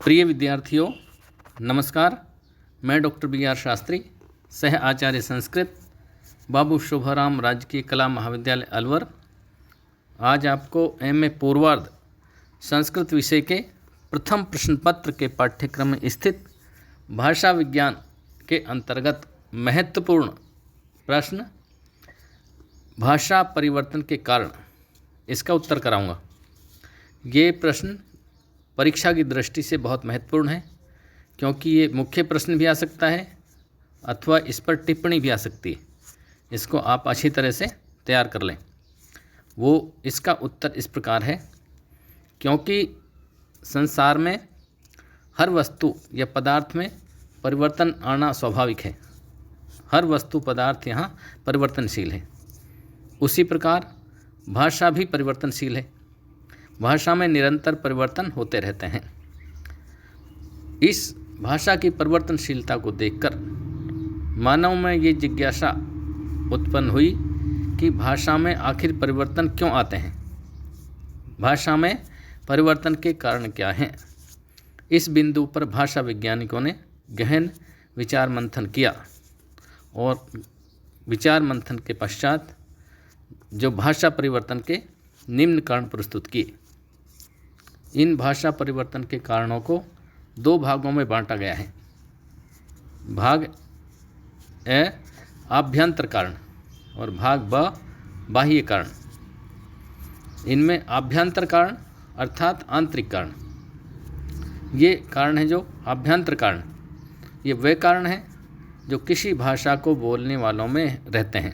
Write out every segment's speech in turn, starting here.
प्रिय विद्यार्थियों, नमस्कार। मैं डॉक्टर बी.आर. शास्त्री, सह आचार्य संस्कृत, बाबू शोभाराम राजकीय कला महाविद्यालय अलवर। आज आपको एम.ए. पूर्वार्ध संस्कृत विषय के प्रथम प्रश्न पत्र के पाठ्यक्रम में स्थित भाषा विज्ञान के अंतर्गत महत्वपूर्ण प्रश्न भाषा परिवर्तन के कारण, इसका उत्तर कराऊंगा। ये प्रश्न परीक्षा की दृष्टि से बहुत महत्वपूर्ण है, क्योंकि ये मुख्य प्रश्न भी आ सकता है अथवा इस पर टिप्पणी भी आ सकती है। इसको आप अच्छी तरह से तैयार कर लें। इसका उत्तर इस प्रकार है, क्योंकि संसार में हर वस्तु या पदार्थ में परिवर्तन आना स्वाभाविक है। हर वस्तु पदार्थ यहाँ परिवर्तनशील है। उसी प्रकार भाषा भी परिवर्तनशील है। भाषा में निरंतर परिवर्तन होते रहते हैं। इस भाषा की परिवर्तनशीलता को देखकर मानव में ये जिज्ञासा उत्पन्न हुई कि भाषा में आखिर परिवर्तन क्यों आते हैं, भाषा में परिवर्तन के कारण क्या हैं। इस बिंदु पर भाषा वैज्ञानिकों ने गहन विचार मंथन किया और विचार मंथन के पश्चात जो भाषा परिवर्तन के निम्न कारण प्रस्तुत किए। इन भाषा परिवर्तन के कारणों को दो भागों में बांटा गया है। भाग ए आभ्यंतर कारण और भाग ब बाह्य कारण। इनमें आभ्यंतर कारण अर्थात आंतरिक कारण, ये कारण है जो आभ्यंतर कारण, ये वे कारण हैं जो किसी भाषा को बोलने वालों में रहते हैं।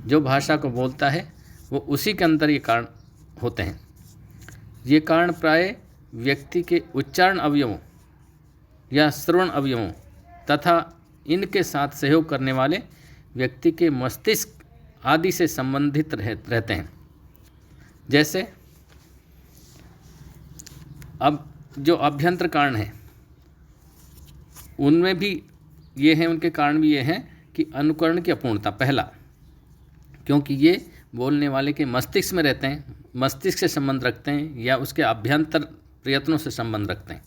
जो भाषा को बोलता है वो उसी के अंदर ये कारण होते हैं। ये कारण प्राय व्यक्ति के उच्चारण अवयवों या श्रवण अवयवों तथा इनके साथ सहयोग करने वाले व्यक्ति के मस्तिष्क आदि से संबंधित रहते हैं। जैसे अब जो आभ्यंतर कारण हैं उनमें भी ये हैं, उनके कारण भी ये हैं कि अनुकरण की अपूर्णता पहला, क्योंकि ये बोलने वाले के मस्तिष्क में रहते हैं, मस्तिष्क से संबंध रखते हैं या उसके आभ्यंतर प्रयत्नों से संबंध रखते हैं।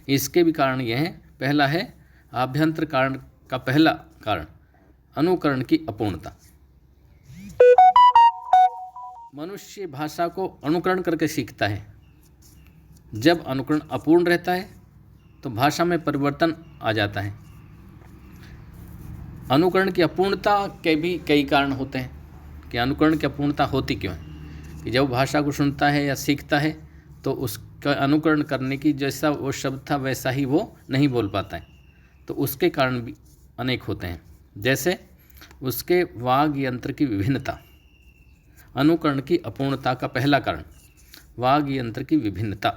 इसके भी कारण ये हैं। पहला है आभ्यंतर कारण का पहला कारण अनुकरण की अपूर्णता। मनुष्य भाषा को अनुकरण करके सीखता है। जब अनुकरण अपूर्ण रहता है तो भाषा में परिवर्तन आ जाता है। अनुकरण की अपूर्णता के भी कई कारण होते हैं कि अनुकरण की अपूर्णता होती क्यों है। कि जब भाषा को सुनता है या सीखता है तो उसका अनुकरण करने की जैसा वो शब्द था वैसा ही वो नहीं बोल पाता है, तो उसके कारण भी अनेक होते हैं। जैसे उसके वाग यंत्र की विभिन्नता, अनुकरण की अपूर्णता का पहला कारण वाग यंत्र की विभिन्नता।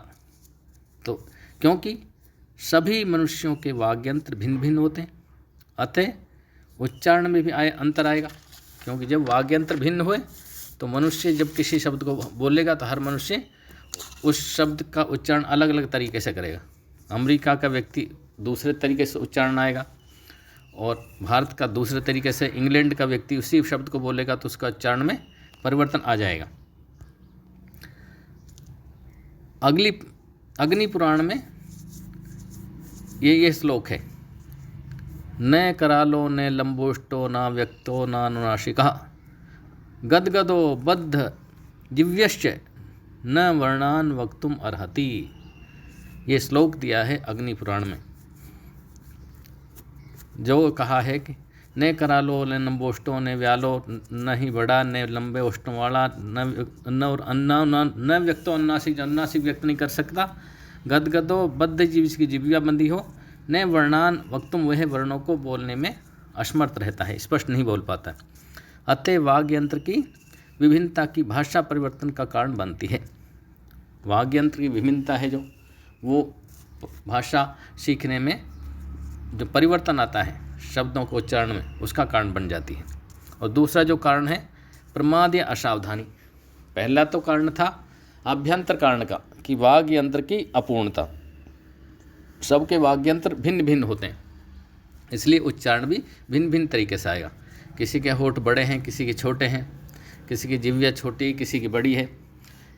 तो क्योंकि सभी मनुष्यों के वाग यंत्र भिन्न भिन्न होते हैं, अतः उच्चारण में भी अंतर आएगा। क्योंकि जब वाग यंत्र भिन्न हुए तो मनुष्य जब किसी शब्द को बोलेगा तो हर मनुष्य उस शब्द का उच्चारण अलग अलग तरीके से करेगा। अमेरिका का व्यक्ति दूसरे तरीके से उच्चारण आएगा और भारत का दूसरे तरीके से, इंग्लैंड का व्यक्ति उसी शब्द को बोलेगा तो उसका उच्चारण में परिवर्तन आ जाएगा। अग्नि पुराण में ये श्लोक है, न करालो न लंबोष्टो न व्यक्तो न अनुनासिकः गदगदो बद्ध जिव्यश्च न वर्णान वक्तुम अर्हति। ये श्लोक दिया है अग्नि पुराण में, जो कहा है कि न करालो न लंबोष्टो न व्यालो, न ही बड़ा न लंबे ओष्टों वाला, न व्यक्तो अनुनासिक, अनुनासिक व्यक्त नहीं कर सकता। गदगदो बद्ध जीव की जिव्या बंदी हो, न वर्णान वक्तुम, वह वर्णों को बोलने में असमर्थ रहता है, स्पष्ट नहीं बोल पाता। अतः वाग यंत्र की विभिन्नता की भाषा परिवर्तन का कारण बनती है। वाग यंत्र की विभिन्नता है जो वो भाषा सीखने में जो परिवर्तन आता है शब्दों को उच्चारण में, उसका कारण बन जाती है। और दूसरा जो कारण है प्रमाद या असावधानी। पहला तो कारण था आभ्यंतर कारण का कि वाग यंत्र की अपूर्णता। सबके वाग यंत्र भिन्न भिन्न होते हैं, इसलिए उच्चारण भी भिन्न भिन्न तरीके से आएगा। किसी के होठ बड़े हैं, किसी के छोटे हैं, किसी की जिह्वा छोटी, किसी की बड़ी है,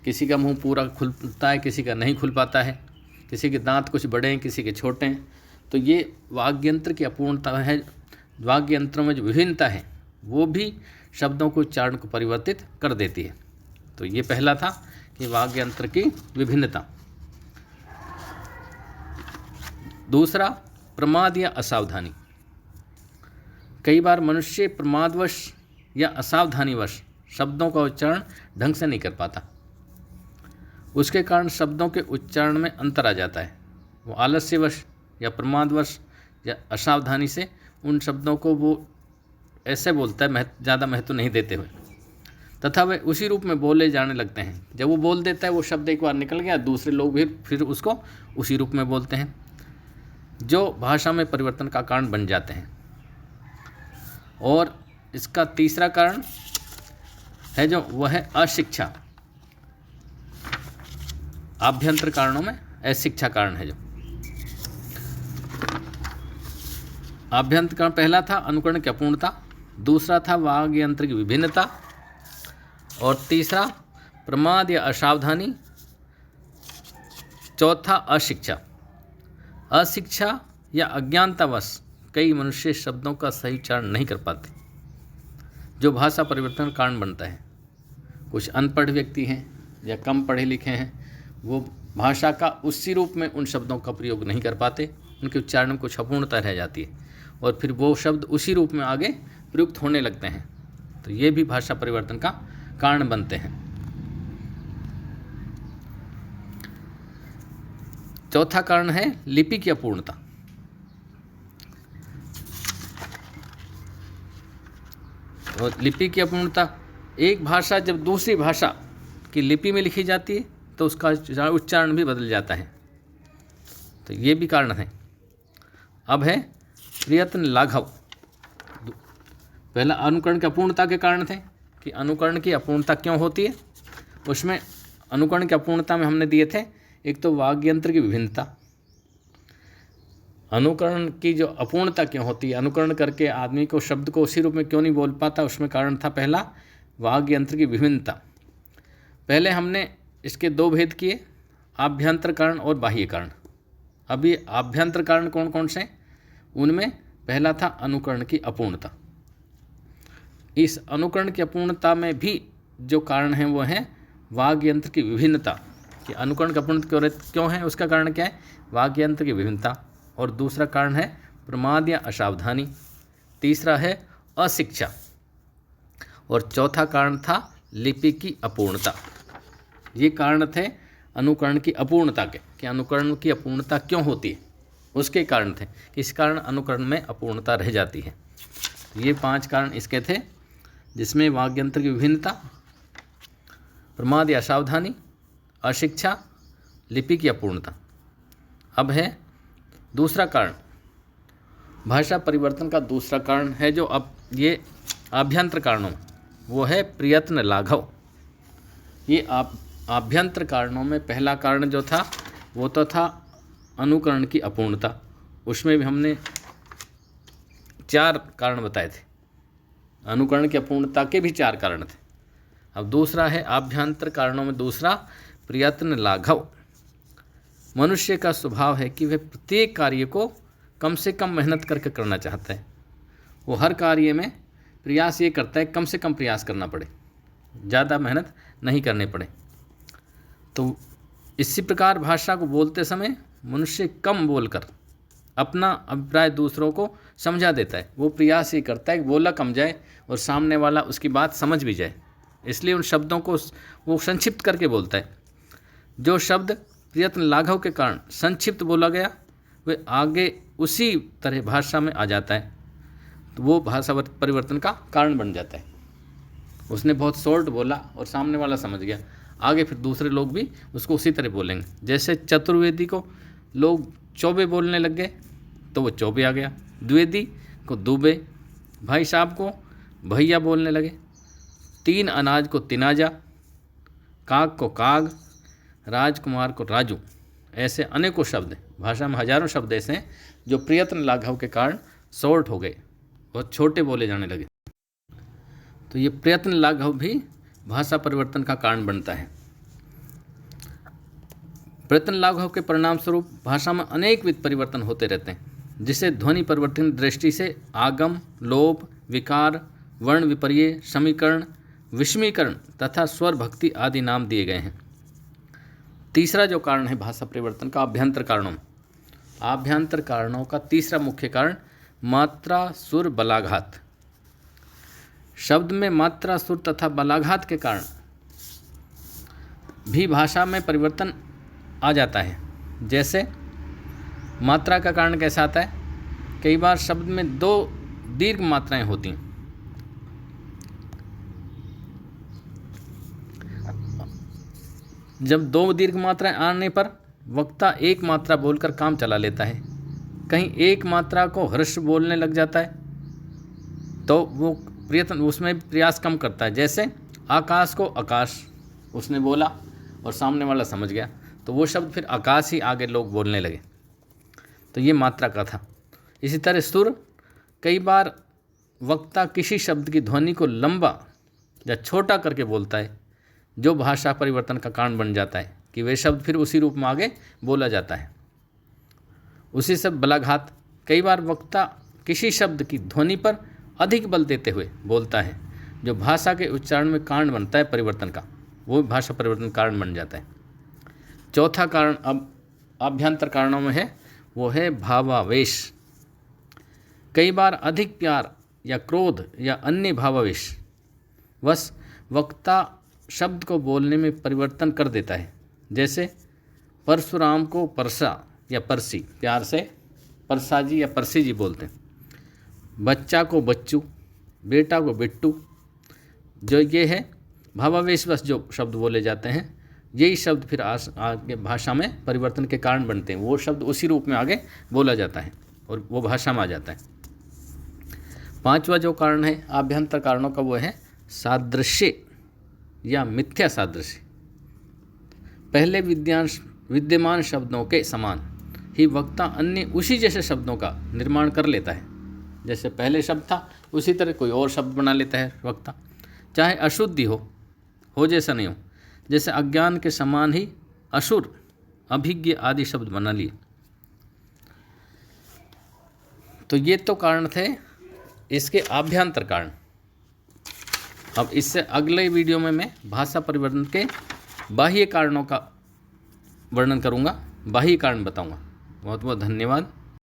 किसी का मुंह पूरा खुलता है, किसी का नहीं खुल पाता है। किसी के दांत कुछ बड़े हैं, किसी के छोटे हैं। तो ये वाग्य यंत्र की अपूर्णता है। वाग्य यंत्रों में जो विभिन्नता है वो भी शब्दों के उच्चारण को परिवर्तित कर देती है। तो ये पहला था कि वाग्य यंत्र की विभिन्नता। दूसरा, प्रमाद या असावधानी। कई बार मनुष्य प्रमादवश या असावधानीवश शब्दों का उच्चारण ढंग से नहीं कर पाता। उसके कारण शब्दों के उच्चारण में अंतर आ जाता है। वो आलस्यवश या प्रमादवश या असावधानी से उन शब्दों को वो ऐसे बोलता है ज़्यादा महत्व नहीं देते हुए, तथा वे उसी रूप में बोले जाने लगते हैं। जब वो बोल देता है वो शब्द एक बार निकल गया, दूसरे लोग भी फिर उसको उसी रूप में बोलते हैं, जो भाषा में परिवर्तन का कारण बन जाते हैं। और इसका तीसरा कारण है जो वह है अशिक्षा। आभ्यंतर कारणों में अशिक्षा कारण है। जो आभ्यंतर कारण पहला था अनुकरण की अपूर्णता, दूसरा था वाग्य यंत्र की विभिन्नता, और तीसरा प्रमाद या असावधानी, चौथा अशिक्षा। अशिक्षा या अज्ञानतावश कई मनुष्य शब्दों का सही उच्चारण नहीं कर पाते, जो भाषा परिवर्तन का कारण बनता है। कुछ अनपढ़ व्यक्ति हैं या कम पढ़े लिखे हैं, वो भाषा का उसी रूप में उन शब्दों का प्रयोग नहीं कर पाते, उनके उच्चारण में कुछ अपूर्णता रह जाती है और फिर वो शब्द उसी रूप में आगे प्रयुक्त होने लगते हैं। तो ये भी भाषा परिवर्तन का कारण बनते हैं। चौथा कारण है लिपि की अपूर्णता। और लिपि की अपूर्णता, एक भाषा जब दूसरी भाषा की लिपि में लिखी जाती है तो उसका उच्चारण भी बदल जाता है। तो ये भी कारण है। अब है प्रयत्न लाघव। पहला अनुकरण की अपूर्णता के कारण थे कि अनुकरण की अपूर्णता क्यों होती है। उसमें अनुकरण की अपूर्णता में हमने दिए थे, एक तो वाग्य यंत्र की विभिन्नता। अनुकरण की जो अपूर्णता क्यों होती है, अनुकरण करके आदमी को शब्द को उसी रूप में क्यों नहीं बोल पाता, उसमें कारण था पहला वाग्य यंत्र की विभिन्नता। पहले हमने इसके दो भेद किए, आभ्यंतर कारण और बाह्य कारण। अभी आभ्यंतर कारण कौन कौन से, उनमें पहला था अनुकरण की अपूर्णता। इस अनुकरण की अपूर्णता में भी जो कारण है वो है वाग्य यंत्र की विभिन्नता। कि अनुकरण की अपूर्णता क्यों है, उसका कारण क्या है, वाग्य यंत्र की विभिन्नता। और दूसरा कारण है प्रमाद या असावधानी, तीसरा है अशिक्षा, और चौथा कारण था लिपि की अपूर्णता। ये कारण थे अनुकरण की अपूर्णता के, कि अनुकरण की अपूर्णता क्यों होती है, उसके कारण थे। इस कारण अनुकरण में अपूर्णता रह जाती है। ये 5 कारण इसके थे, जिसमें वाग्य यंत्र की विभिन्नता, प्रमाद या असावधानी, अशिक्षा, लिपि की अपूर्णता। अब है दूसरा कारण, भाषा परिवर्तन का दूसरा कारण है जो अब ये आभ्यंतर कारणों, वो है प्रयत्न लाघव। ये आभ्यंतर कारणों में पहला कारण जो था वो तो था अनुकरण की अपूर्णता। उसमें भी हमने 4 कारण बताए थे, अनुकरण की अपूर्णता के भी 4 कारण थे। अब दूसरा है आभ्यंतर कारणों में दूसरा प्रयत्न लाघव। मनुष्य का स्वभाव है कि वह प्रत्येक कार्य को कम से कम मेहनत करके करना चाहता है। वो हर कार्य में प्रयास ये करता है कम से कम प्रयास करना पड़े, ज़्यादा मेहनत नहीं करनी पड़े। तो इसी प्रकार भाषा को बोलते समय मनुष्य कम बोलकर अपना अभिप्राय दूसरों को समझा देता है। वो प्रयास ये करता है कि बोला कम जाए और सामने वाला उसकी बात समझ भी जाए, इसलिए उन शब्दों को वो संक्षिप्त करके बोलता है। जो शब्द प्रयत्न लाघव के कारण संक्षिप्त बोला गया वे आगे उसी तरह भाषा में आ जाता है, तो वो भाषा परिवर्तन का कारण बन जाता है। उसने बहुत शॉर्ट बोला और सामने वाला समझ गया, आगे फिर दूसरे लोग भी उसको उसी तरह बोलेंगे। जैसे चतुर्वेदी को लोग चौबे बोलने लग गए तो वो चौबे आ गया, द्विवेदी को दुबे, भाई साहब को भैया बोलने लगे, 3 अनाज को तिनाजा, काग को काग, राजकुमार को राजू। ऐसे अनेकों शब्द हैं, भाषा में हजारों शब्द ऐसे हैं जो प्रयत्न लाघव के कारण शॉर्ट हो गए और छोटे बोले जाने लगे। तो ये प्रयत्न लाघव भी भाषा परिवर्तन का कारण बनता है। परिवर्तन लागू के परिणाम स्वरूप भाषा में अनेक विध परिवर्तन होते रहते हैं, जिसे ध्वनि परिवर्तन दृष्टि से आगम, लोप, विकार, वर्ण विपर्य, समीकरण, विषमीकरण तथा स्वर भक्ति आदि नाम दिए गए हैं। तीसरा जो कारण है भाषा परिवर्तन का, आभ्यंतर कारणों। आभ्यंतर कारणों का तीसरा मुख्य कारण मात्रा, सुर, बलाघात। शब्द में मात्रा, सुर तथा बलाघात के कारण भी भाषा में परिवर्तन आ जाता है। जैसे मात्रा का कारण कैसा आता है, कई बार शब्द में दो दीर्घ मात्राएं होती हैं। जब दो दीर्घ मात्राएं आने पर वक्ता एक मात्रा बोलकर काम चला लेता है। कहीं एक मात्रा को हर्ष बोलने लग जाता है तो वो प्रयत्न उसमें प्रयास कम करता है। जैसे आकाश को आकाश उसने बोला और सामने वाला समझ गया, तो वो शब्द फिर आकाश ही आगे लोग बोलने लगे। तो ये मात्रा का था। इसी तरह सुर, कई बार वक्ता किसी शब्द की ध्वनि को लंबा या छोटा करके बोलता है, जो भाषा परिवर्तन का कारण बन जाता है कि वे शब्द फिर उसी रूप में आगे बोला जाता है। उसी से बलाघात, कई बार वक्ता किसी शब्द की ध्वनि पर अधिक बल देते हुए बोलता है, जो भाषा के उच्चारण में कारण बनता है परिवर्तन का, वो भाषा परिवर्तन कारण बन जाता है। चौथा कारण अब आभ्यंतर कारणों में है, वो है भावावेश। कई बार अधिक प्यार या क्रोध या अन्य भावावेश वश वक्ता शब्द को बोलने में परिवर्तन कर देता है। जैसे परशुराम को परसा या परसी, प्यार से परसा जी या परसी जी बोलते हैं। बच्चा को बच्चू, बेटा को बिट्टू, जो ये है भावावेश वश जो शब्द बोले जाते हैं, यही शब्द फिर आगे भाषा में परिवर्तन के कारण बनते हैं। वो शब्द उसी रूप में आगे बोला जाता है और वो भाषा में आ जाता है। पांचवा जो कारण है आभ्यंतर कारणों का, वो है सादृश्य या मिथ्या सादृश्य। पहले विद्यमान शब्दों के समान ही वक्ता अन्य उसी जैसे शब्दों का निर्माण कर लेता है। जैसे पहले शब्द था उसी तरह कोई और शब्द बना लेता है वक्ता, चाहे अशुद्धि हो जैसा नहीं हो। जैसे अज्ञान के समान ही असुर, अभिज्ञ आदि शब्द बना लिए। तो ये तो कारण थे इसके आभ्यंतर कारण। अब इससे अगले वीडियो में मैं भाषा परिवर्तन के बाह्य कारणों का वर्णन करूंगा, बाह्य कारण बताऊंगा। बहुत बहुत धन्यवाद।